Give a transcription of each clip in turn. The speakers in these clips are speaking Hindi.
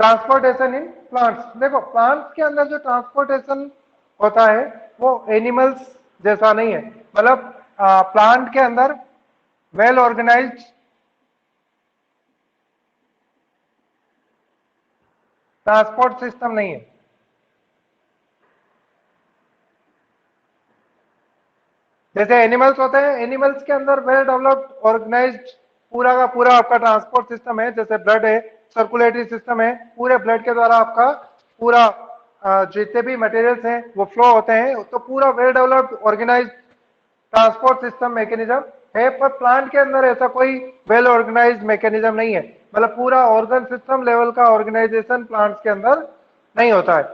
ट्रांसपोर्टेशन इन प्लांट्स, देखो प्लांट्स के अंदर जो ट्रांसपोर्टेशन होता है वो एनिमल्स जैसा नहीं है, मतलब प्लांट के अंदर वेल ऑर्गेनाइज्ड ट्रांसपोर्ट सिस्टम नहीं है। जैसे एनिमल्स होते हैं, एनिमल्स के अंदर वेल डेवलप्ड ऑर्गेनाइज्ड पूरा का पूरा आपका ट्रांसपोर्ट सिस्टम है, जैसे ब्लड है, सर्कुलेटरी सिस्टम है, पूरे ब्लड के द्वारा आपका पूरा जितने भी मटेरियल्स हैं वो फ्लो होते हैं, तो पूरा well developed organized transport system mechanism है। पर प्लांट के अंदर ऐसा कोई वेल ऑर्गेनाइज्ड मैकेनिज्म नहीं है, मतलब पूरा ऑर्गन सिस्टम लेवल का ऑर्गेनाइजेशन प्लांट्स के अंदर नहीं होता है,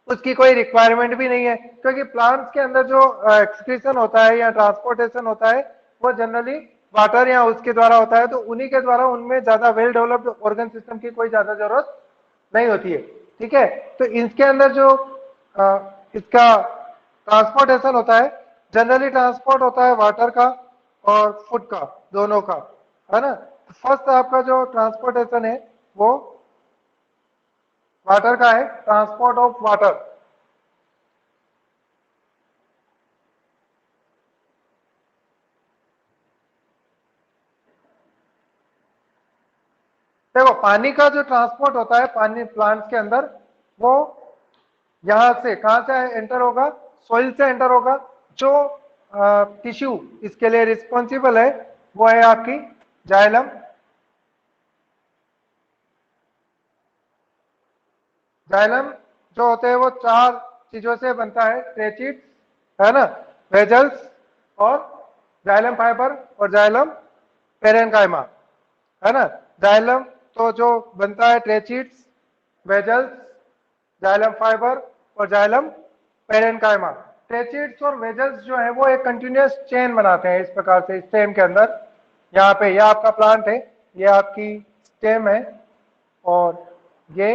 उसकी कोई रिक्वायरमेंट भी नहीं है, क्योंकि प्लांट्स के अंदर जो एक्सक्रीशन होता है या ट्रांसपोर्टेशन होता है वो जनरली वाटर या उसके द्वारा होता है, तो उन्हीं के द्वारा उनमें ज्यादा वेल डेवलप्ड ऑर्गन सिस्टम की कोई ज्यादा जरूरत नहीं होती है। ठीक है, तो इसके अंदर जो इसका ट्रांसपोर्टेशन होता है, जनरली ट्रांसपोर्ट होता है वाटर का और फूड का, दोनों का, है ना। फर्स्ट आपका जो ट्रांसपोर्टेशन है वो वाटर का है, ट्रांसपोर्ट ऑफ वाटर। देखो पानी का जो ट्रांसपोर्ट होता है पानी प्लांट्स के अंदर, वो यहां से कहां से एंटर होगा, सोइल से एंटर होगा। जो टिश्यू इसके लिए रिस्पॉन्सिबल है वो है आपकी जाइलम। जाइलम जो होते हैं वो चार चीजों से बनता है, ट्रेचिड्स, है ना, वेजल्स और जाइलम फाइबर और जाइलम पेरेन्काइमा, है ना। जाइलम तो जो बनता है ट्रेचिड्स, वेजल्स, जाइलम फाइबर और जाइलम पेरेन्काइमा। ट्रेचिड्स और वेजल्स जो है वो एक कंटिन्यूअस चेन बनाते हैं इस प्रकार से स्टेम के अंदर। यहाँ पे यह आपका प्लांट है, ये आपकी स्टेम है और ये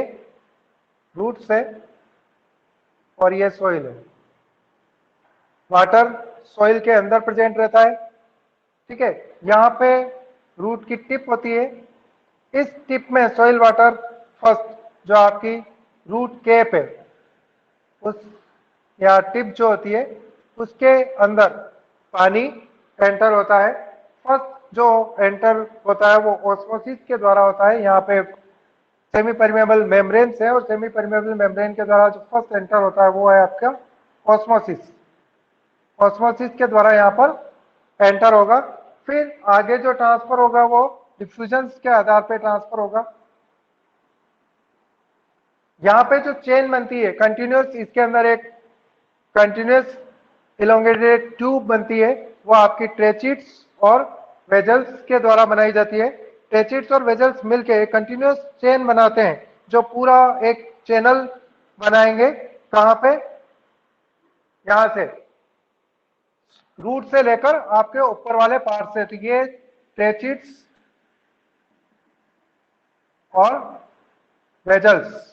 रूट्स है और ये सॉइल है। वाटर सॉइल के अंदर प्रेजेंट रहता है, ठीक है। यहाँ पे रूट की टिप होती है, इस टिप में सॉइल वाटर फर्स्ट जो आपकी रूट केप है उस या टिप जो होती है उसके अंदर पानी एंटर होता है। फर्स्ट जो एंटर होता है वो ऑस्मोसिस के द्वारा होता है। यहाँ पे सेमी परमेबल मेम्ब्रेन है और सेमी परमेबल मेम्ब्रेन के द्वारा जो फर्स्ट एंटर होता है वो है आपका ऑस्मोसिस। ऑस्मोसिस के द्वारा यहाँ पर एंटर होगा, फिर आगे जो ट्रांसफर होगा वो डिफ्यूजन के आधार पर ट्रांसफर होगा। यहाँ पे जो चेन बनती है कंटिन्यूस, इसके अंदर एक कंटिन्यूस इलोंगेटेड ट्यूब बनती है, वो आपकी ट्रेचिड्स और वेजल्स के द्वारा बनाई जाती है। ट्रेचिड्स और वेजल्स मिलके एक कंटिन्यूस चेन बनाते हैं, जो पूरा एक चैनल बनाएंगे। कहाँ पे, यहां से रूट से लेकर आपके ऊपर वाले पार्ट से, तो ये ट्रेचिड्स और वेजल्स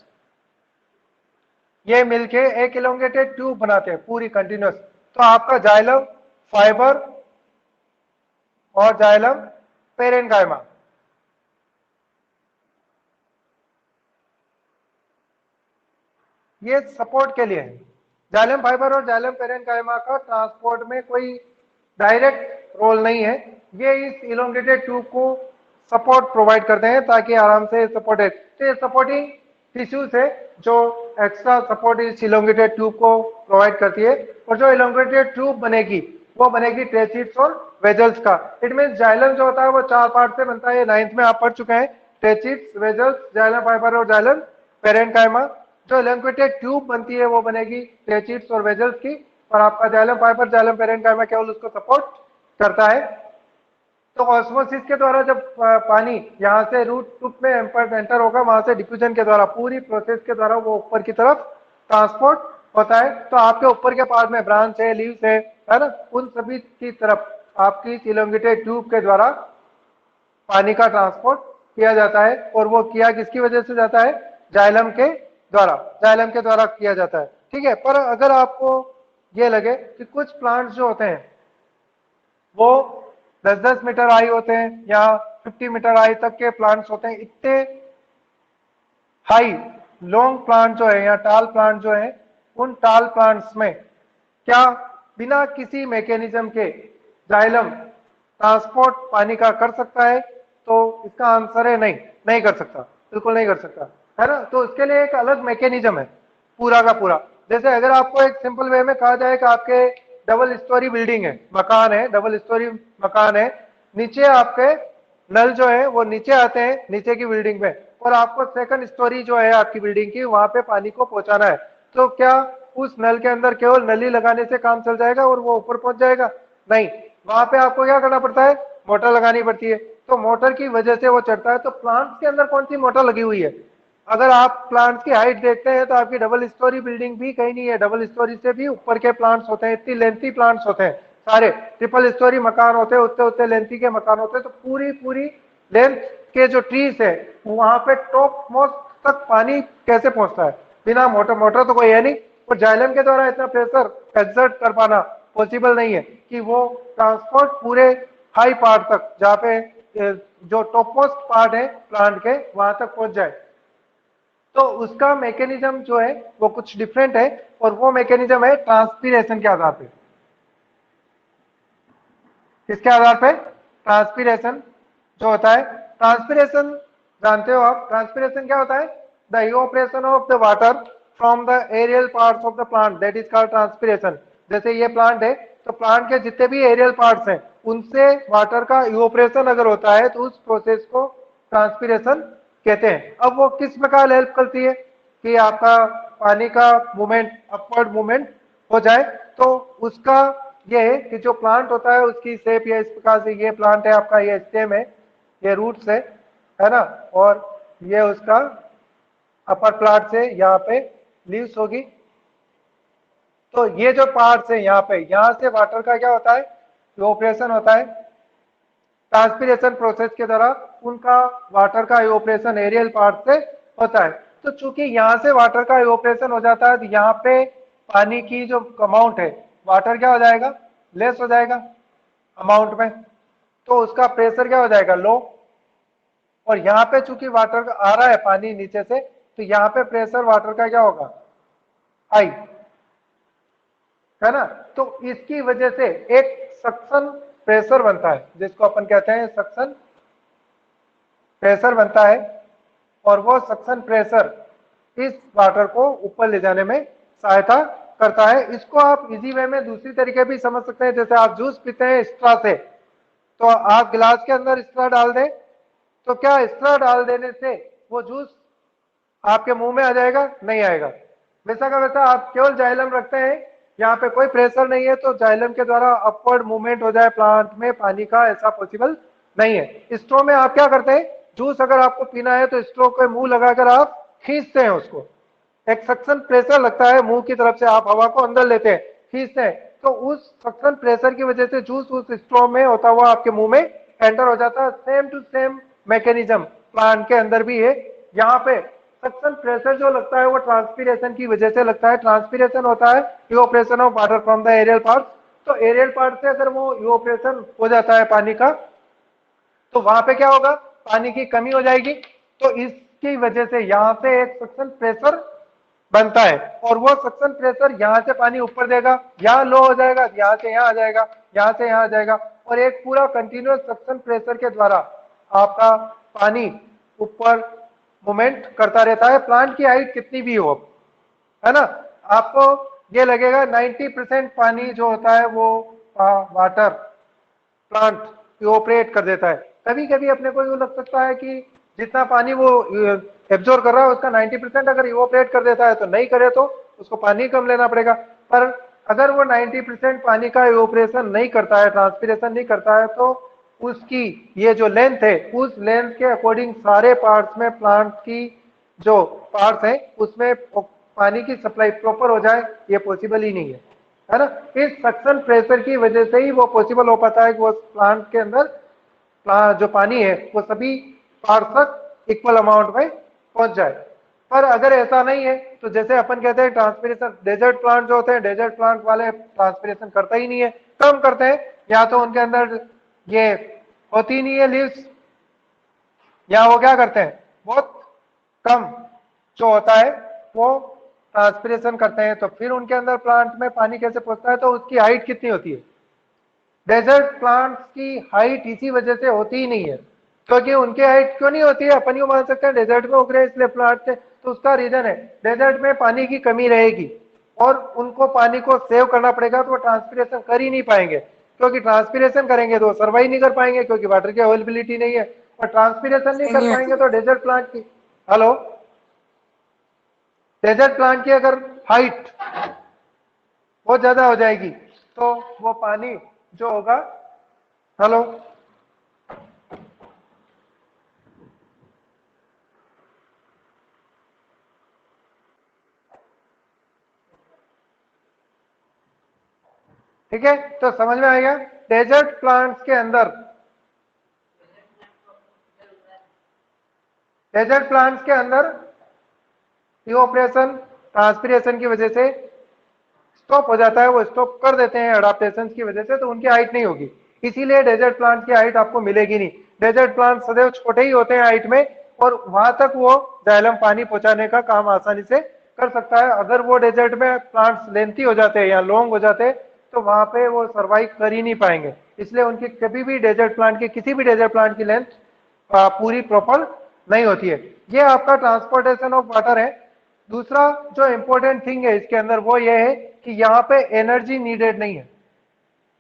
ये मिलके एक इलोंगेटेड ट्यूब बनाते हैं पूरी कंटिन्यूस। तो आपका जाइलम फाइबर और जाइलम पेरेन्काइमा ये सपोर्ट के लिए है। जाइलम फाइबर और जाइलम पेरेन्काइमा का ट्रांसपोर्ट में कोई डायरेक्ट रोल नहीं है, ये इस इलोंगेटेड ट्यूब को सपोर्ट प्रोवाइड करते हैं ताकि आराम से सपोर्टेड, तो ये सपोर्टिंग टिश्यूज है जो एक्स्ट्रा सपोर्ट इस इलोंगेटेड ट्यूब को प्रोवाइड करती है। और जो इलोंगेटेड ट्यूब बनेगी वो बनेगी ट्रेचिड्स और वेजल्स का। इट मीन जाइलम जो होता है वो चार पार्ट से बनता है, 9th में आप पढ़ चुके हैं, ट्रेचिड्स, वेजल्स, जाइलम फाइबर और जाइलम पेरेन्काइमा। जो इलोंगेटेड ट्यूब बनती है वो बनेगी ट्रेचिड्स और वेजल्स की, और आपका जाइलम फाइबर जाइलम पेरेन्काइमा केवल उसको सपोर्ट करता है। तो ऑस्मोसिस के द्वारा जब पानी यहाँ से रूट टिप में एंटर होगा, वहां से डिफ्यूजन के द्वारा पूरी प्रोसेस के द्वारा वो ऊपर की तरफ ट्रांसपोर्ट होता है। तो आपके ऊपर के पार्ट में ब्रांच है, लीव्स है ना, उन सभी की तरफ आपकी इलोंगेटेड ट्यूब के द्वारा पानी का ट्रांसपोर्ट किया जाता है। और वो किया किसकी वजह से जाता है, जाइलम के द्वारा, जाइलम के द्वारा किया जाता है। ठीक है, पर अगर आपको ये लगे कि कुछ प्लांट्स जो होते हैं वो 10-10 मीटर हाई होते हैं या 50 मीटर हाई तक के प्लांट्स होते हैं, इतने हाई लॉन्ग प्लांट जो है या टाल प्लांट जो है, उन टाल प्लांट्स में क्या बिना किसी मैकेनिज्म के जाइलम ट्रांसपोर्ट पानी का कर सकता है? तो इसका आंसर है नहीं, नहीं कर सकता, बिल्कुल नहीं कर सकता, है ना। तो इसके लिए एक अलग मैकेनिज्म है पूरा का पूरा। जैसे अगर आपको एक सिंपल वे में कहा जाए कि आपके डबल स्टोरी बिल्डिंग है, मकान है, डबल स्टोरी मकान है, नीचे आपके नल जो है वो नीचे आते हैं नीचे की बिल्डिंग में, और आपको सेकंड स्टोरी जो है आपकी बिल्डिंग की वहां पे पानी को पहुंचाना है, तो क्या उस नल के अंदर केवल नली लगाने से काम चल जाएगा और वो ऊपर पहुंच जाएगा? नहीं, वहां पे आपको क्या करना पड़ता है? मोटर लगानी पड़ती है। तो मोटर की वजह से वो चढ़ता है। तो प्लांट्स के अंदर कौन सी मोटर लगी हुई है? अगर आप प्लांट्स की हाइट देखते हैं तो आपकी डबल स्टोरी बिल्डिंग भी कहीं नहीं है, डबल स्टोरी से भी ऊपर के प्लांट्स होते हैं, इतनी लेंथी प्लांट्स होते हैं सारे। ट्रिपल स्टोरी मकान होते हैं, उतने उतने लेंथी के मकान होते हैं। तो पूरी पूरी लेंथ के जो ट्रीज है वहां पे टॉप मोस्ट तक पानी कैसे पहुंचता है? बिना मोटर, मोटर तो कोई है नहीं, और जाइलम के द्वारा इतना प्रेशर एक्सर्ट कर पाना पॉसिबल नहीं है कि वो ट्रांसपोर्ट पूरे हाई पार्ट तक, जहाँ पे जो टॉप मोस्ट पार्ट है प्लांट के, वहां तक पहुंच जाए। तो उसका मैकेनिज्म जो है वो कुछ डिफरेंट है, और वो मैकेनिज्म है ट्रांसपीरेशन के आधार पे। किसके आधार पे? ट्रांसपीरेशन जो होता है। ट्रांसपीरेशन जानते हो आप? ट्रांसपीरेशन क्या होता है? The evaporation of the water from the aerial parts of the plant, that is called transpiration. जैसे ये प्लांट है, तो प्लांट के जितने भी एरियल पार्ट्स हैं उनसे वाटर का इवोपरेशन अगर होता है तो उस प्रोसेस को ट्रांसपीरेशन कहते हैं। अब वो किस प्रकार हेल्प करती है कि आपका पानी का मूवमेंट, अपवर्ड मूवमेंट हो जाए? तो उसका ये है कि जो प्लांट होता है उसकी शेप या इस प्रकार से, ये प्लांट है आपका, ये स्टेम है, ये रूट्स है ना, और ये उसका अपर प्लांट से यहाँ पे लीव्स होगी। तो ये जो पार्ट्स है यहाँ पे, यहाँ से वाटर का क्या होता है? इवोपरेशन होता है ट्रांसपीरेशन प्रोसेस के द्वारा। उनका वाटर का इवोपरेशन एरियल पार्ट से होता है। तो चूंकि यहाँ से वाटर का इवोपरेशन हो जाता है तो यहाँ पे पानी की जो अमाउंट है, वाटर क्या हो जाएगा? लेस हो जाएगा अमाउंट में। तो उसका प्रेशर क्या हो जाएगा? लो। और यहाँ पे चूंकि वाटर आ रहा है पानी नीचे से, तो यहाँ पे प्रेशर वाटर का क्या होगा? हाई, है ना। तो इसकी वजह से एक सक्शन प्रेशर बनता है, जिसको अपन कहते हैं सक्शन प्रेशर बनता है, और वो सक्शन प्रेशर इस वाटर को ऊपर ले जाने में सहायता करता है। इसको आप इजी वे में दूसरी तरीके भी समझ सकते हैं। जैसे आप जूस पीते हैं स्ट्रॉ से, तो आप गिलास के अंदर स्ट्रॉ डाल दें, तो क्या स्ट्रॉ डाल देने से वो जूस आपके मुंह में आ जाएगा? नहीं आएगा। वैसा का वैसा आप केवल जाइलम रखते हैं, यहाँ पे कोई प्रेशर नहीं है, तो जाइलम के द्वारा अपवर्ड मूवमेंट हो जाए प्लांट में पानी का, ऐसा पॉसिबल नहीं है। स्ट्रो में आप क्या करते हैं? जूस अगर आपको पीना है तो स्ट्रो के मुंह लगाकर आप खींचते हैं उसको, एक सक्शन प्रेशर लगता है मुंह की तरफ से, आप हवा को अंदर लेते हैं, खींचते हैं, तो उस सक्शन प्रेशर की वजह से जूस उस स्ट्रो में होता हुआ आपके मुंह में एंटर हो जाता है। Same to same mechanism plant के अंदर भी है। यहाँ पे सक्शन प्रेशर जो लगता है वो ट्रांसपीरेशन की वजह से लगता है। ट्रांसपीरेशन होता है evaporation of water from the aerial part. तो एरियल पार्ट से अगर वो इवोपरेशन हो जाता है पानी का, तो वहां पे क्या होगा? पानी की कमी हो जाएगी। तो इसकी वजह से यहाँ से एक सक्शन प्रेशर बनता है, और वो सक्शन प्रेशर यहाँ से पानी ऊपर देगा, यहाँ लो हो जाएगा, यहाँ से यहाँ आ जाएगा, यहाँ से यहाँ आ जाएगा, और एक पूरा कंटिन्यूअस सक्शन प्रेशर के द्वारा आपका पानी ऊपर मूवमेंट करता रहता है, प्लांट की हाइट कितनी भी हो, है ना। आपको ये लगेगा 90% पानी जो होता है वो वाटर प्लांट इवोपरेट कर देता है। कभी कभी अपने को यूं लग सकता है कि जितना पानी वो एब्जॉर्ब कर रहा है उसका 90% अगर इवोपरेट कर देता है तो नहीं करे तो उसको पानी कम लेना पड़ेगा। पर अगर वो 90% पानी का इवोपरेशन नहीं करता है, ट्रांसपीरेशन नहीं करता है, तो उसकी ये जो लेंथ है उस लेंथ के अकॉर्डिंग सारे पार्ट्स में प्लांट की जो पार्ट्स हैं उसमें पानी की सप्लाई प्रॉपर हो जाए, ये पॉसिबल ही नहीं है ना। इस सक्शन प्रेशर की वजह से ही वो पॉसिबल हो पाता है कि वो प्लांट के अंदर जो पानी है वो सभी पार्ट तक इक्वल अमाउंट में पहुंच जाए। पर अगर ऐसा नहीं है तो जैसे अपन कहते हैं ट्रांसपीरेशन, डेजर्ट प्लांट जो होते हैं, डेजर्ट प्लांट वाले ट्रांसपीरेशन करता ही नहीं है, कम करते हैं, या तो उनके अंदर ये होती नहीं है लीव्स, या वो क्या करते हैं बहुत कम जो होता है वो ट्रांसपिरेशन करते हैं, तो फिर उनके अंदर प्लांट में पानी कैसे पहुंचता है, तो उसकी हाइट कितनी होती है। डेजर्ट प्लांट्स की हाइट इसी वजह से होती ही नहीं है। क्योंकि उनकी हाइट क्यों नहीं होती है, अपन यूं मान सकते हैं डेजर्ट में उग रहे इसलिए प्लांट थे, तो उसका रीजन है डेजर्ट में पानी की कमी रहेगी और उनको पानी को सेव करना पड़ेगा, तो वो ट्रांसपिरेशन कर ही नहीं पाएंगे। क्योंकि ट्रांसपिरेशन करेंगे तो सर्वाइव नहीं कर पाएंगे, क्योंकि वाटर की अवेलेबिलिटी नहीं है, और ट्रांसपिरेशन नहीं कर पाएंगे तो डेजर्ट प्लांट की हेलो डेजर्ट प्लांट की अगर हाइट बहुत ज्यादा हो जाएगी तो वो पानी जो होगा हेलो ठीक है, तो समझ में आएगा। डेजर्ट प्लांट्स के अंदर डेजर्ट प्लांट्स के अंदर इवोपरेशन ट्रांसपिरेशन की वजह से स्टॉप हो जाता है, वो स्टॉप कर देते हैं अडाप्टेशन की वजह से, तो उनकी हाइट नहीं होगी। इसीलिए डेजर्ट प्लांट की हाइट आपको मिलेगी नहीं। डेजर्ट प्लांट सदैव छोटे ही होते हैं हाइट में, और वहां तक वो जाइलम पानी पहुंचाने का काम आसानी से कर सकता है। अगर वो डेजर्ट में प्लांट्स लेंथी हो जाते हैं या लॉन्ग हो जाते हैं तो वहां पे वो सर्वाइव कर ही नहीं पाएंगे। इसलिए उनकी कभी भी डेजर्ट प्लांट की किसी भी डेजर्ट प्लांट की लेंथ पूरी प्रॉपर नहीं होती है। ये आपका ट्रांसपोर्टेशन ऑफ वाटर है। दूसरा जो इंपॉर्टेंट थिंग है इसके अंदर वो ये है कि यहाँ पे एनर्जी नीडेड नहीं है,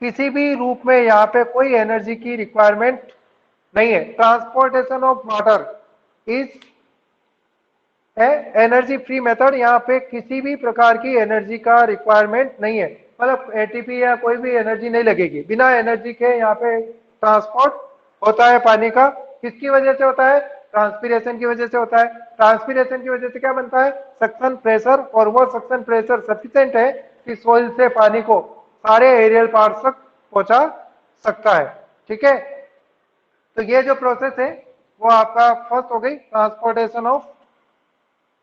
किसी भी रूप में यहाँ पे कोई एनर्जी की रिक्वायरमेंट नहीं है। ट्रांसपोर्टेशन ऑफ वाटर इज है एनर्जी फ्री मेथड, यहाँ पे किसी भी प्रकार की एनर्जी का रिक्वायरमेंट नहीं है, मतलब एटीपी या कोई भी एनर्जी नहीं लगेगी। बिना एनर्जी के यहाँ पे ट्रांसपोर्ट होता है पानी का। किसकी वजह से होता है, ट्रांसपीरेशन की वजह से होता है। ट्रांसपीरेशन की वजह से क्या बनता है, सक्शन प्रेशर, और वो सक्शन प्रेशर सफिशिएंट है कि सोइल से पानी को सारे एरियल पार्ट तक पहुंचा सकता है। ठीक है, तो ये जो प्रोसेस है वो आपका फर्स्ट हो गई ट्रांसपोर्टेशन ऑफ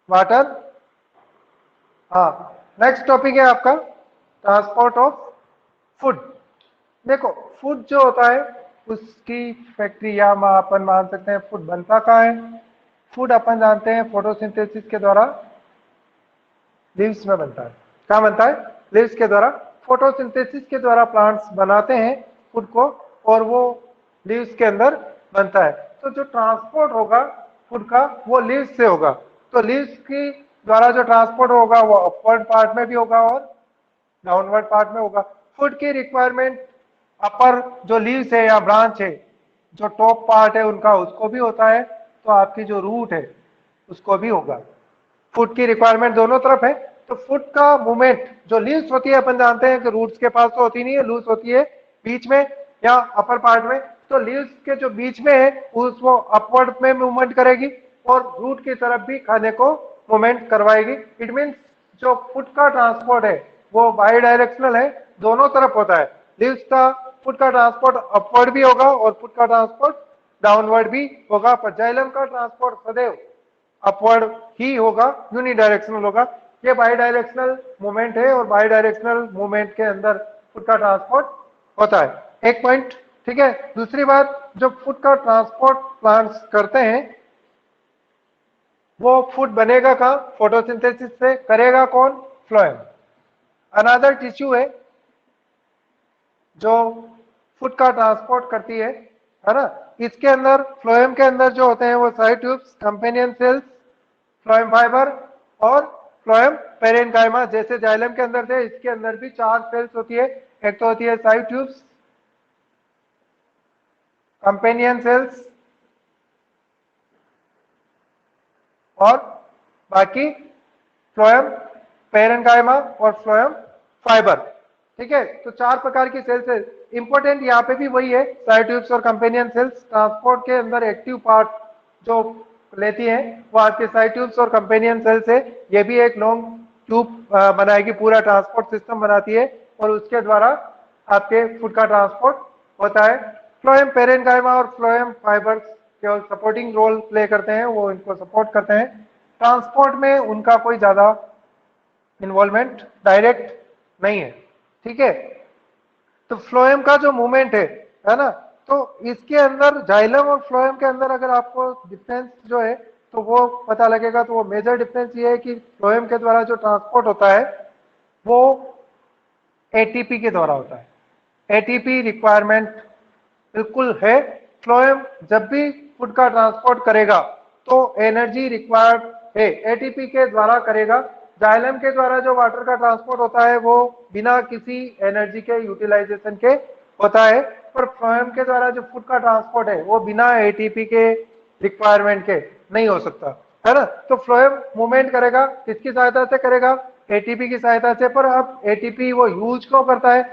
वाटर। हाँ, नेक्स्ट टॉपिक है आपका ट्रांसपोर्ट ऑफ फूड। देखो फूड जो होता है उसकी फैक्ट्री या अपन मान सकते हैं फूड बनता कहाँ है। फूड अपन जानते हैं फोटोसिंथेसिस के द्वारा लीव्स में बनता है। क्या बनता है, लीव्स के द्वारा। फोटोसिंथेसिस के द्वारा प्लांट्स बनाते हैं फूड को, और वो लीव्स के अंदर बनता है। तो जो ट्रांसपोर्ट होगा फूड का वो लीव्स से होगा। तो लीव्स की द्वारा जो ट्रांसपोर्ट होगा वो अपवर्ड पार्ट में भी होगा और डाउनवर्ड पार्ट में होगा। फूड की रिक्वायरमेंट अपर जो लीव्स है या ब्रांच है, जो टॉप पार्ट है उनका, उसको भी होता है, तो आपकी जो रूट है उसको भी होगा। फूड की रिक्वायरमेंट दोनों तरफ है। तो फूड का मूवमेंट जो लीव्स होती है अपन जानते हैं कि रूट्स के पास तो होती नहीं है, लूज होती है बीच में या अपर पार्ट में। तो लीव्स के जो बीच में है उस वो अपवर्ड में मूवमेंट करेगी और रूट की तरफ भी खाने को मूवमेंट करवाएगी। इट मीन्स जो फूड का ट्रांसपोर्ट है वो बाई डायरेक्शनल है, दोनों तरफ होता है। लीव्स का फूड का ट्रांसपोर्ट अपवर्ड भी होगा और फूड का ट्रांसपोर्ट डाउनवर्ड भी होगा, पर जाइलम का ट्रांसपोर्ट सदैव अपवर्ड ही होगा, यूनिडायरेक्शनल होगा। ये बाई डायरेक्शनल मूवमेंट है और बाई डायरेक्शनल मूवमेंट के अंदर फूड का ट्रांसपोर्ट होता है। एक पॉइंट, ठीक है। दूसरी बात, जो फूड का ट्रांसपोर्ट प्लांट्स करते हैं वो फूड बनेगा कहाँ, फोटोसिंथेसिस से करेगा कौन, फ्लोएम। अनदर टिश्यू है जो फूड का ट्रांसपोर्ट करती है ना। इसके अंदर फ्लोएम के अंदर जो होते हैं वो side tubes, companion cells, phloem fibre और फ्लोएम पेरेन्काइमा। जैसे जाइलम के अंदर थे इसके अंदर भी 4 सेल्स होती है। एक तो होती है साइड ट्यूब्स, कंपेनियन सेल्स और बाकी फ्लोएम पेरेन्काइमा और फ्लोएम फाइबर। ठीक है, तो 4 प्रकार की सेल्स है। इंपॉर्टेंट यहाँ पे भी वही है, साइड ट्यूब्स और कंपेनियन सेल्स ट्रांसपोर्ट के अंदर एक्टिव पार्ट जो लेती है वो आपके साइड ट्यूब्स और कंपेनियन सेल्स है। ये भी एक लॉन्ग ट्यूब बनाएगी, पूरा ट्रांसपोर्ट सिस्टम बनाती है और उसके द्वारा आपके फूड का ट्रांसपोर्ट होता है। फ्लोएम पेरेन्काइमा और फ्लोएम फाइबर्स केवल सपोर्टिंग रोल प्ले करते हैं, वो इनको सपोर्ट करते हैं। ट्रांसपोर्ट में उनका कोई ज्यादा इन्वॉल्वमेंट डायरेक्ट नहीं है। ठीक है, तो फ्लोएम का जो मूवमेंट है ना, तो इसके अंदर जाइलम और फ्लोएम के अंदर अगर आपको डिफरेंस जो है तो वो पता लगेगा। तो वो मेजर डिफरेंस ये है कि फ्लोएम के द्वारा जो ट्रांसपोर्ट होता है वो एटीपी के द्वारा होता है। एटीपी रिक्वायरमेंट बिल्कुल है। फ्लोएम जब भी फूड का ट्रांसपोर्ट करेगा तो एनर्जी रिक्वायर्ड है, एटीपी के द्वारा करेगा। जाइलम के द्वारा जो वाटर का ट्रांसपोर्ट होता है वो बिना किसी एनर्जी के यूटिलाइजेशन के होता है, पर फ्लोएम के द्वारा जो फूड का ट्रांसपोर्ट है वो बिना एटीपी के रिक्वायरमेंट के नहीं हो सकता, है ना। तो फ्लोएम मूवमेंट करेगा, किसकी सहायता से करेगा? एटीपी की सहायता से। पर अब एटीपी वो यूज क्यों करता है,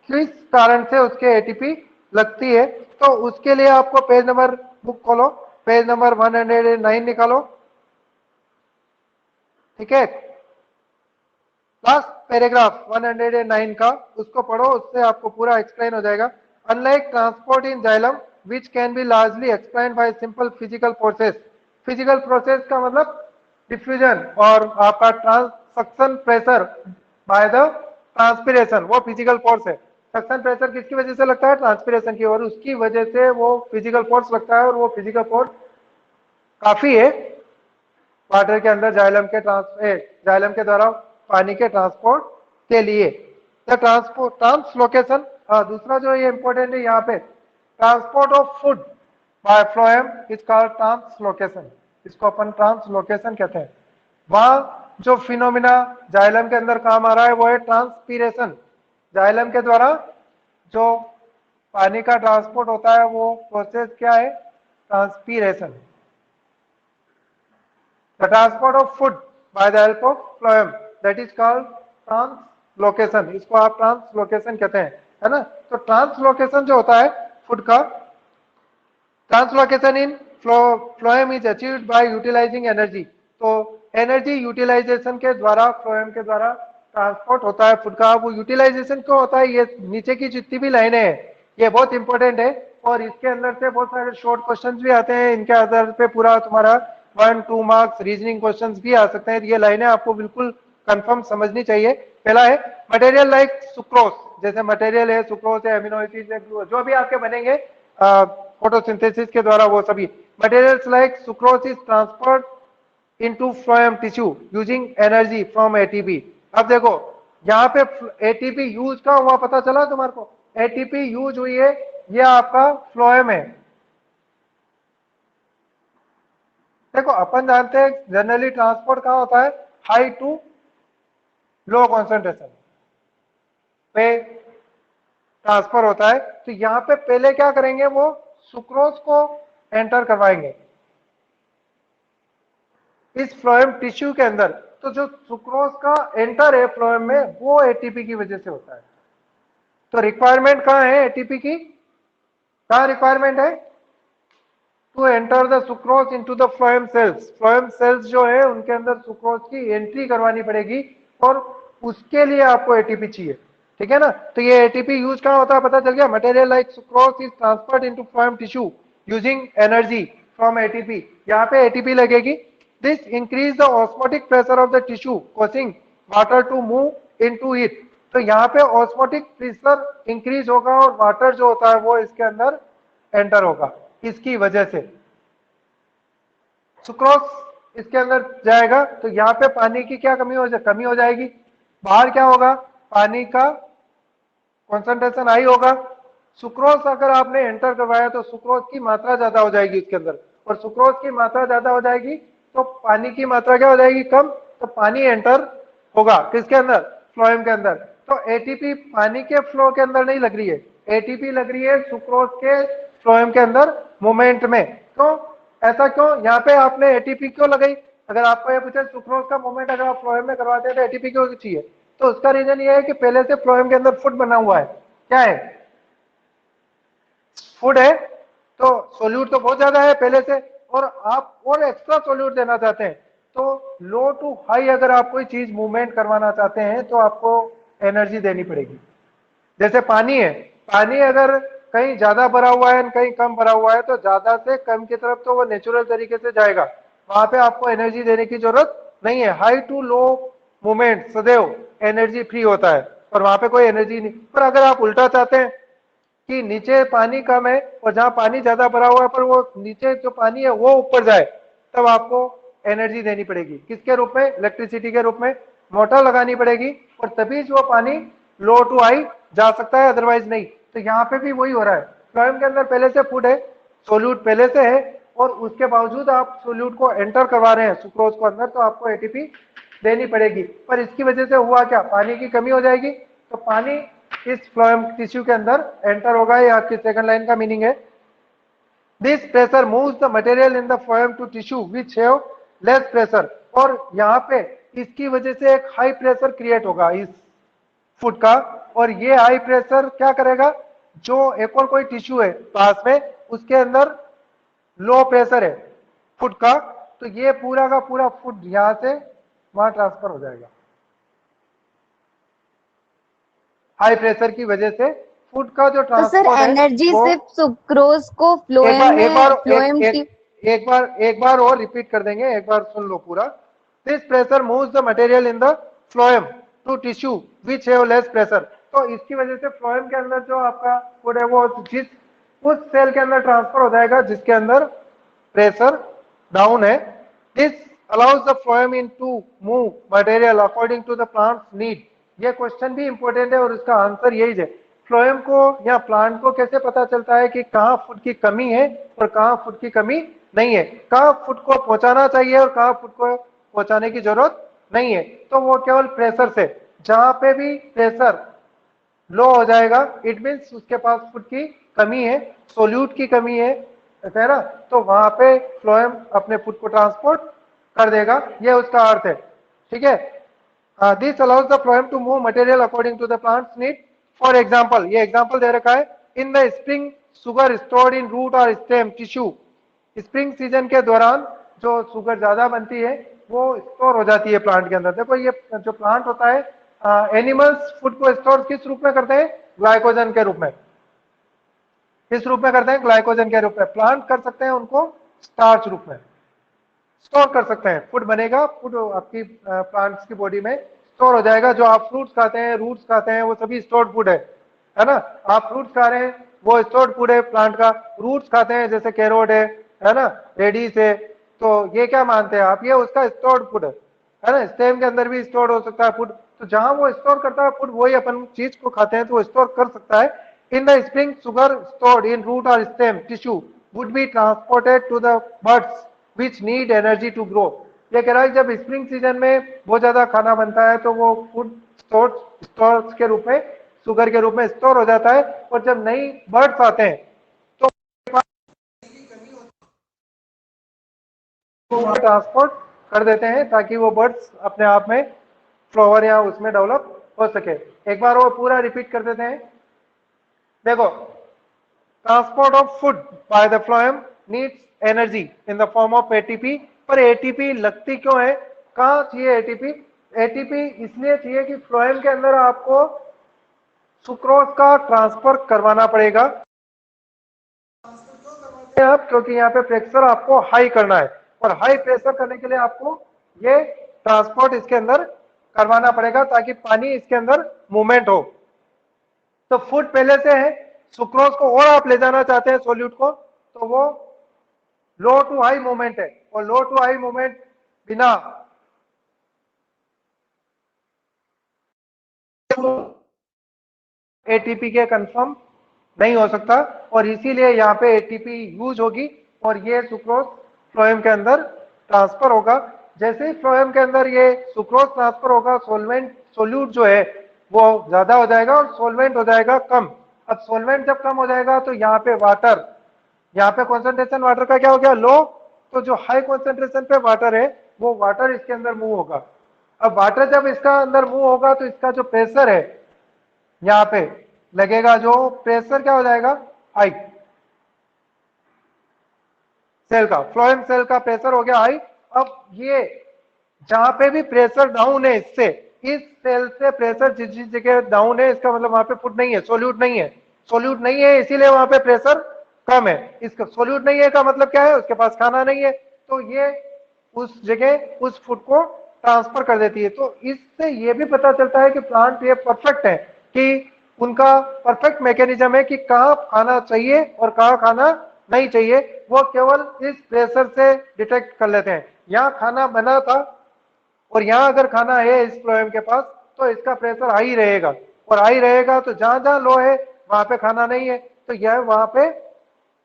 किस कारण से उसके एटीपी लगती है? तो उसके लिए आपको पेज नंबर बुक खोलो, पेज नंबर 109 निकालो, ठीक है। लास्ट पैराग्राफ 109 का उसको पढ़ो, उससे आपको पूरा एक्सप्लेन हो जाएगा। Unlike transport in xylem which can be largely explain by simple physical process. Physical process का मतलब डिफ्यूजन और आपका transaction pressure by the transpiration, वो फिजिकल फोर्स है। सक्शन प्रेशर किसकी वजह से लगता है? ट्रांसपिरेशन की, और उसकी वजह से वो फिजिकल फोर्स लगता है, और वो फिजिकल फोर्स काफी है वाटर के अंदर जाइलम के द्वारा पानी के ट्रांसपोर्ट के लिए। द ट्रांसपोर्ट ट्रांसलोकेशन, हाँ दूसरा जो ये इंपॉर्टेंट है यहाँ पे, transport of food by phloem is called translocation. इसको अपन ट्रांसलोकेशन कहते हैं। वहां जो फिनोमिना जाइलम के अंदर काम आ रहा है वो है ट्रांसपीरेशन। जाइलम के द्वारा जो पानी का ट्रांसपोर्ट होता है वो प्रोसेस क्या है? Transpiration. The transport of food by the help of phloem, that is called translocation। इसको आप ट्रांसलोकेशन कहते हैं, है ना। तो ट्रांसलोकेशन जो होता है फूड का, translocation in phloem is achieved by utilizing energy. तो एनर्जी यूटिलाइजेशन के द्वारा फ्लोएम के द्वारा ट्रांसपोर्ट होता है फूड का। वो यूटिलाइजेशन क्यों होता है? ये नीचे की जितनी भी लाइनें हैं ये बहुत इंपॉर्टेंट है, और इसके अंदर से बहुत सारे शॉर्ट क्वेश्चन भी आते हैं। इनके आधार पे पूरा तुम्हारा 1-2 मार्क्स रीजनिंग क्वेश्चन भी आ सकते हैं। ये लाइनें आपको बिल्कुल कंफर्म समझनी चाहिए। पहला है मटेरियल लाइक सुक्रोज, जैसे मटेरियल है सुक्रोज है, अमीनो एसिड है, जो भी आपके बनेंगे फोटोसिंथेसिस के द्वारा, वो सभी materials like sucrose is transferred into phloem tissue using energy from ATP. अब देखो यहाँ पे एटीपी यूज का हुआ पता चला तुम्हारे को? एटीपी यूज हुई है, ये आपका फ्लोएम है। देखो अपन जानते हैं जनरली ट्रांसपोर्ट कहाँ होता है? हाई टू लो कॉन्सेंट्रेशन पे ट्रांसफर होता है। तो यहाँ पे पहले क्या करेंगे, वो सुक्रोज को एंटर करवाएंगे इस फ्लोएम टिश्यू के अंदर। तो जो सुक्रोज का एंटर है फ्लोएम में वो एटीपी की वजह से होता है। तो रिक्वायरमेंट कहाँ है एटीपी की? कहाँ रिक्वायरमेंट है? To enter the sucrose into the phloem cells. Phloem cells जो है उनके अंदर सुक्रोज की एंट्री करवानी पड़ेगी, और उसके लिए आपको एटीपी चाहिए, ठीक है ना। तो ये एटीपी यूज कहाँ होता है पता चल गया। Material like sucrose is transferred into phloem tissue using energy from ATP. यहाँ पे एटीपी लगेगी। This increase the osmotic pressure of the tissue causing water to move into it. तो यहाँ पे ऑस्मोटिक प्रेशर इंक्रीज होगा और वाटर जो होता है वो इसके अंदर एंटर होगा। इसकी वजह से सुक्रोज इसके अंदर जाएगा, तो यहाँ पे पानी की क्या कमी हो जाएगी। बाहर क्या होगा? पानी का कॉन्सेंट्रेशन हाई होगा। सुक्रोज अगर आपने एंटर करवाया तो सुक्रोज की मात्रा ज्यादा हो जाएगी इसके अंदर, और सुक्रोज की मात्रा ज्यादा हो जाएगी तो पानी की मात्रा क्या हो जाएगी? कम। तो पानी एंटर होगा किसके अंदर? फ्लोएम के अंदर। तो एटीपी पानी के फ्लो के अंदर नहीं लग रही है, एटीपी लग रही है सुक्रोज के फ्लोएम के अंदर मूवमेंट में। तो ऐसा क्यों? यहाँ पे आपने एटीपी क्यों लगाई? अगर आपको ये पूछे सुक्रोज का मूवमेंट अगर आप फ्लोएम में करवाते हैं तो एटीपी क्यों चाहिए? तो उसका रीजन ये है कि पहले से फ्लोएम के अंदर फूड बना हुआ है। क्या है? फूड है। तो सोल्यूट तो बहुत ज्यादा है पहले से, और आप और एक्स्ट्रा सोल्यूट देना चाहते हैं। तो लो टू हाई अगर आप कोई चीज मूवमेंट करवाना चाहते हैं तो आपको एनर्जी देनी पड़ेगी। जैसे पानी है, पानी अगर कहीं ज्यादा भरा हुआ है कहीं कम भरा हुआ है तो ज्यादा से कम की तरफ तो वो नेचुरल तरीके से जाएगा, वहां पे आपको एनर्जी देने की जरूरत नहीं है। हाई टू लो मूवमेंट सदैव एनर्जी फ्री होता है, और वहां पे कोई एनर्जी नहीं। पर अगर आप उल्टा चाहते हैं कि नीचे पानी कम है और जहां पानी ज्यादा भरा हुआ है पर वो नीचे जो पानी है वो ऊपर जाए, तब आपको एनर्जी देनी पड़ेगी, किसके रूप में? इलेक्ट्रिसिटी के रूप में। मोटर लगानी पड़ेगी और तभी जो पानी लो टू हाई जा सकता है, अदरवाइज नहीं। तो यहाँ पे भी वही हो रहा है, फ्लोएम के अंदर पहले से फूड है, सोल्यूट पहले से है, और उसके बावजूद आप सोल्यूट को एंटर करवा रहे हैं सुक्रोज को अंदर, तो आपको एटीपी देनी पड़ेगी। पर इसकी वजह से हुआ क्या? पानी की कमी हो जाएगी, तो पानी इस फ्लोएम टिश्यू के अंदर एंटर होगा। ये आपकी सेकंड लाइन का मीनिंग है। This pressure moves the material in the phloem to tissue which have less pressure. और यहाँ पे इसकी वजह से एक हाई प्रेशर क्रिएट होगा इस फूड का, और ये हाई प्रेशर क्या करेगा? जो एक और कोई टिश्यू है पास में, उसके अंदर लो प्रेशर है फूड का, तो ये पूरा का पूरा फूड यहां से वहां ट्रांसफर हो जाएगा। हाई प्रेशर की वजह से फूड का जो तो सर ट्रांसपोर्ट है एनर्जी वो, सिर्फ सुक्रोज को एक फ्लोएम बार एक बार में एक फ्लोएम की। एक एक बार और रिपीट कर देंगे, एक बार सुन लो पूरा। This pressure moves the material in the phloem to tissue which have less pressure. तो इसकी वजह से फ्लोएम के अंदर जो आपका फूड है वो जिस उस सेल के अंदर ट्रांसफर हो जाएगा जिसके अंदर प्रेशर डाउन है। This allows the phloem in to move material according to the plant's need. ये क्वेश्चन भी इंपॉर्टेंट है और इसका आंसर यही है। फ्लोएम को या प्लांट को कैसे पता चलता है कि कहाँ फूड की कमी है और कहाँ फूड की कमी नहीं है, कहाँ फूड को पहुंचाना चाहिए और कहाँ फूड को पहुंचाने की जरूरत नहीं है? तो वो केवल प्रेशर से, जहां पे भी प्रेशर लो हो जाएगा इट मीन्स उसके पास फूड की कमी है, सोल्यूट की कमी है ना? तो वहां पे फ्लोएम अपने फूड को ट्रांसपोर्ट कर देगा, ये उसका अर्थ है। ठीक है, this allows the phloem to move material according to the plant's need. For example, ये एग्जांपल दे रखा है, in the spring sugar stored in root और स्टेम टिश्यू। स्प्रिंग सीजन के दौरान जो शुगर ज्यादा बनती है वो स्टोर हो जाती है प्लांट के अंदर। देखो ये जो प्लांट होता है, एनिमल्स फूड को स्टोर किस रूप में करते हैं? ग्लाइकोजन के रूप में। किस रूप में करते हैं? ग्लाइकोजन के रूप में। प्लांट कर सकते हैं उनको स्टार्च रूप में स्टोर कर सकते हैं। फूड बनेगा, फूड आपकी प्लांट्स की बॉडी में स्टोर हो जाएगा। जो आप फ्रूट्स खाते हैं, रूट्स खाते हैं, वो सभी स्टोर्ड फूड है ना? आप फ्रूट्स खा रहे हैं वो स्टोर्ड फूड है प्लांट का। रूट्स खाते हैं जैसे कैरोट है ना, रेडिस है, तो ये क्या मानते हैं आप? ये उसका स्टोर्ड फूड है ना? स्टेम के अंदर भी स्टोर हो सकता है फूड। तो जहां वो स्टोर करता है फूड, वही अपन चीज को खाते हैं तो वो स्टोर कर सकता है। In the spring sugar stored in root और stem tissue would be transported to the birds which need energy to grow. ये कह रहा है जब स्प्रिंग सीजन में बहुत ज्यादा खाना बनता है तो वो फूड स्टोर के रूप में, शुगर के रूप में स्टोर हो जाता है, और जब नई बर्ड्स आते हैं तो वो ट्रांसपोर्ट कर देते हैं ताकि वो बर्ड्स अपने आप में फ्लावर या उसमें डेवलप हो सके। एक बार वो पूरा रिपीट कर देते हैं। देखो, transport of food by the phloem needs energy in the form of ATP. पर एटीपी लगती क्यों है? कहाँ चाहिए एटीपी? एटीपी इसलिए चाहिए कि फ्लोएम के अंदर आपको सुक्रोज का ट्रांसफर करवाना पड़ेगा आप, क्योंकि यहाँ पे प्रेशर आपको हाई करना है, और हाई प्रेशर करने के लिए आपको ये ट्रांसपोर्ट इसके अंदर करवाना पड़ेगा ताकि पानी इसके अंदर मूवमेंट हो। तो फूड पहले से है, सुक्रोज को और आप ले जाना चाहते हैं सोल्यूट को, तो वो लो टू हाई मूवमेंट है, और लो टू हाई मूवमेंट बिना एटीपी के कंफर्म नहीं हो सकता, और इसीलिए यहाँ पे एटीपी यूज होगी और ये सुक्रोज फ्लोएम के अंदर ट्रांसफर होगा। जैसे ही फ्लोएम के अंदर ये सुक्रोज ट्रांसफर होगा, सोलवेंट सोल्यूट जो है वो ज्यादा हो जाएगा और सोलवेंट हो जाएगा कम। अब सोलवेंट जब कम हो जाएगा तो यहाँ पे वाटर, यहाँ पे कॉन्सेंट्रेशन वाटर का क्या हो गया? लो। तो जो हाई कॉन्सेंट्रेशन पे वाटर है वो वाटर इसके अंदर मूव होगा। अब वाटर जब इसका अंदर मूव होगा तो इसका जो प्रेशर है यहाँ पे लगेगा, जो प्रेशर क्या हो जाएगा? हाई। सेल का, फ्लोएम सेल का प्रेशर हो गया हाई। अब ये जहां पे भी प्रेशर डाउन है, इससे इस सेल से प्रेशर जिस जिस जगह डाउन है, इसका मतलब वहां पे फूड नहीं है, सोल्यूट नहीं है। सोल्यूट नहीं है इसीलिए वहां पे प्रेशर कम है। इसका सोल्यूट नहीं है का मतलब क्या है? उसके पास खाना नहीं है, तो ये उस जगह उस फूड को ट्रांसफर कर देती है। तो इससे ये भी पता चलता है कि प्लांट ये परफेक्ट है, कि उनका परफेक्ट मैकेनिज्म है कि कहाँ खाना चाहिए और कहाँ खाना नहीं चाहिए, वो केवल इस प्रेशर से डिटेक्ट कर लेते हैं। यहाँ खाना बना था और यहाँ अगर खाना है इस फ्लोएम के पास, तो इसका प्रेशर हाई रहेगा, और हाई रहेगा तो जहां जहां लो है वहां पे खाना नहीं है, तो यह वहां पे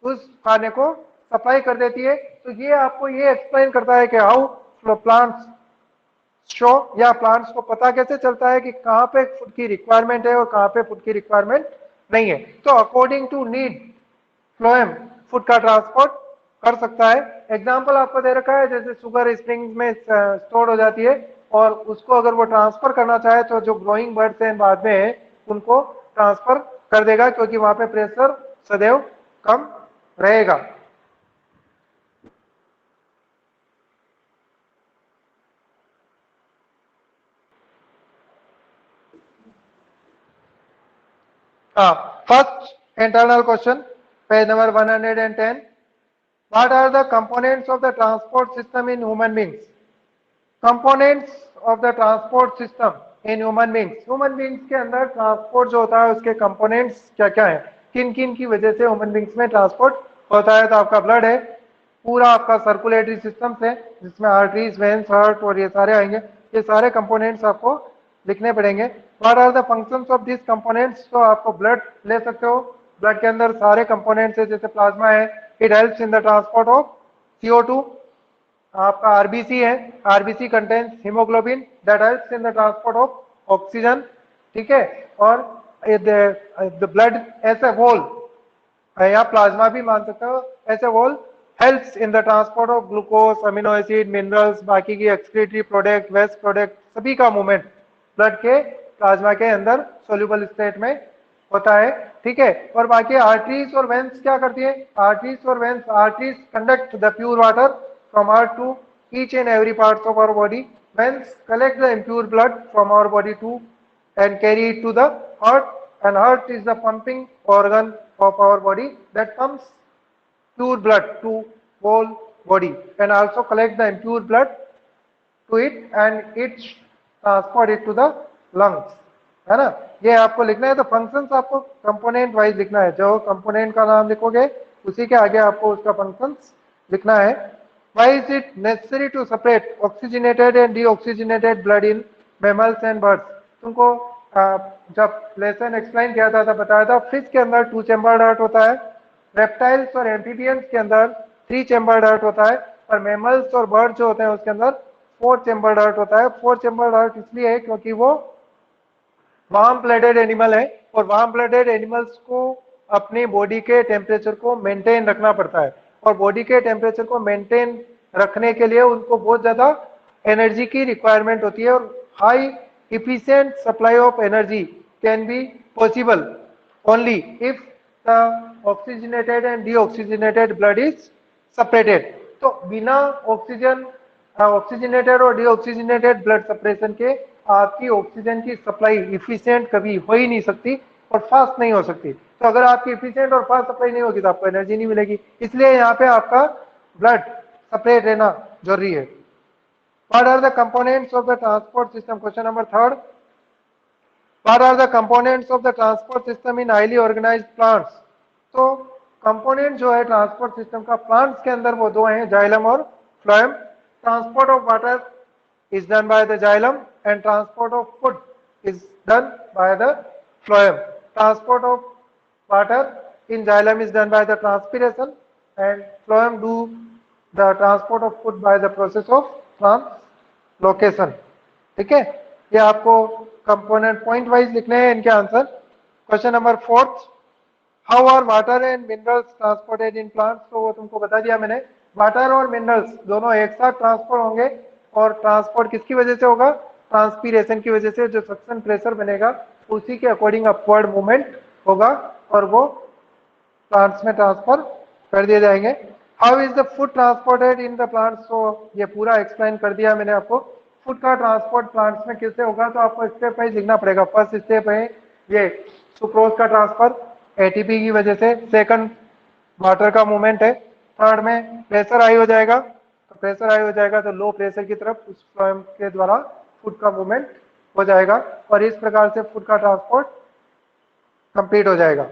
उस खाने को सप्लाई कर देती है। तो ये आपको ये एक्सप्लेन करता है कि हाउ प्लांट्स शो, या प्लांट्स को पता कैसे चलता है कि कहाँ पे फूड की रिक्वायरमेंट है और कहाँ पे फूड की रिक्वायरमेंट नहीं है। तो according to need phloem food का ट्रांसपोर्ट कर सकता है। एग्जाम्पल आपको दे रखा है, जैसे शुगर स्प्रिंग में स्टोर हो जाती है, और उसको अगर वो ट्रांसफर करना चाहे तो जो ग्रोइंग बर्ड्स हैं बाद में है उनको ट्रांसफर कर देगा, क्योंकि वहां पे प्रेशर सदैव कम रहेगा। First internal question, page number 110. What are the components of the transport system in human beings? Components of the transport system in human beings. Human beings के अंदर ट्रांसपोर्ट जो होता है उसके कंपोनेंट्स क्या क्या हैं, किन किन की वजह से ह्यूमन बींग्स में ट्रांसपोर्ट होता है? तो आपका ब्लड है, पूरा आपका सर्कुलेटरी सिस्टम है जिसमें आर्टरीज, वेन्स, हार्ट और ये सारे आएंगे। ये सारे कंपोनेंट्स आपको लिखने पड़ेंगे। What are the functions of this components? तो आपको ब्लड ले सकते हो, ब्लड के अंदर सारे कंपोनेंट्स है, जैसे प्लाज्मा है, it helps in the transport of CO2। आपका आरबीसी है, RBC contains haemoglobin that helps in the transport of oxygen, ठीक है। और the blood as a whole, या प्लाज्मा भी मान सकते हो, as a whole helps in the transport of glucose, amino acid, minerals, बाकी की एक्सक्रीटरी प्रोडक्ट, वेस्ट प्रोडक्ट, सभी का मूवमेंट ब्लड के प्लाज्मा के अंदर सोल्यूबल स्टेट में होता है, ठीक है। और बाकी आर्टरीज और वेंस क्या करती है? आर्टरीज और veins, arteries conduct the pure water from heart to each and every part of our body, veins collect the impure blood from our body to and carry it to the heart, and heart is the pumping organ of our body that pumps pure blood to whole body and also collect the impure blood to it and it transport it to the lungs, है ना। ये आपको लिखना है। तो फंक्शंस आपको कंपोनेंट वाइज लिखना है, जो कंपोनेंट का नाम लिखोगे उसी के आगे आपको उसका फंक्शंस लिखना है। Why is it necessary to separate oxygenated and deoxygenated blood in mammals and birds? तुमको जब लेसन एक्सप्लेन किया था तब बताया था फिश के अंदर 2 चैम्बर्ड हार्ट होता है, रेप्टाइल्स और एम्फीबियंस के अंदर 3 चैम्बर्ड हार्ट होता है, और मैमल्स और बर्ड जो होते हैं उसके अंदर 4 चैम्बर्ड हार्ट होता है। 4 चैम्बर्ड हार्ट इसलिए है क्योंकि वो वार्म ब्लडेड एनिमल है, और वार्म ब्लडेड एनिमल्स को अपनी बॉडी के टेम्परेचर को मेंटेन रखना पड़ता है, और बॉडी के टेम्परेचर को मेंटेन रखने के लिए उनको बहुत ज्यादा एनर्जी की रिक्वायरमेंट होती है, और high efficient supply of energy can be possible only if the oxygenated and deoxygenated blood is separated। तो बिना ऑक्सीजन ऑक्सीजनेटेड और डीऑक्सीजनेटेड ब्लड सेपरेशन के आपकी ऑक्सीजन की सप्लाई इफिशिएंट कभी हो ही नहीं सकती और फास्ट नहीं हो सकती। तो अगर आपकी इफिशिएंट और फास्ट सप्लाई नहीं होगी तो आपको एनर्जी नहीं मिलेगी, इसलिए यहाँ पे आपका ब्लड सेपरेट रहना जरूरी है। What are the components of the transport system? Question number 3rd. What are the components of the transport system in highly organized plants? तो कंपोनेंट जो है ट्रांसपोर्ट सिस्टम का प्लांट्स के अंदर वो दो हैं, जाइलम और phloem. Transport of water is done by the xylem and transport of food is done by the phloem. Transport of water in xylem is done by the transpiration and phloem do the transport of food by the process of translocation। ठीक है, ये आपको कंपोनेंट पॉइंट वाइज लिखने हैं इनके answer. Question number 4th, how are water and minerals transported in plants? तो वो तुमको बता दिया मैंने, वाटर और मिनरल्स दोनों एक साथ ट्रांसपोर्ट होंगे, और ट्रांसपोर्ट किसकी वजह से होगा? ट्रांसपीरेशन की वजह से। जो सक्शन प्रेशर बनेगा उसी के अकॉर्डिंग अपवर्ड मूवमेंट होगा और वो प्लांट्स में ट्रांसफर कर दिए जाएंगे। How is the food transported in the plants? तो ये पूरा एक्सप्लेन कर दिया मैंने आपको। फूड का ट्रांसपोर्ट प्लांट्स में कैसे होगा, तो आपको स्टेप वाइज लिखना पड़ेगा। फर्स्ट स्टेप है ये सुक्रोज का ट्रांसफर एटीपी की वजह से, सेकंड वाटर का मूवमेंट है, थर्ड में प्रेशर हाई हो जाएगा, तो प्रेशर हाई हो जाएगा तो लो प्रेशर की तरफ उस फ्लोएम के द्वारा फूड का मूवमेंट हो जाएगा, और इस प्रकार से फूड का ट्रांसपोर्ट कंप्लीट हो जाएगा।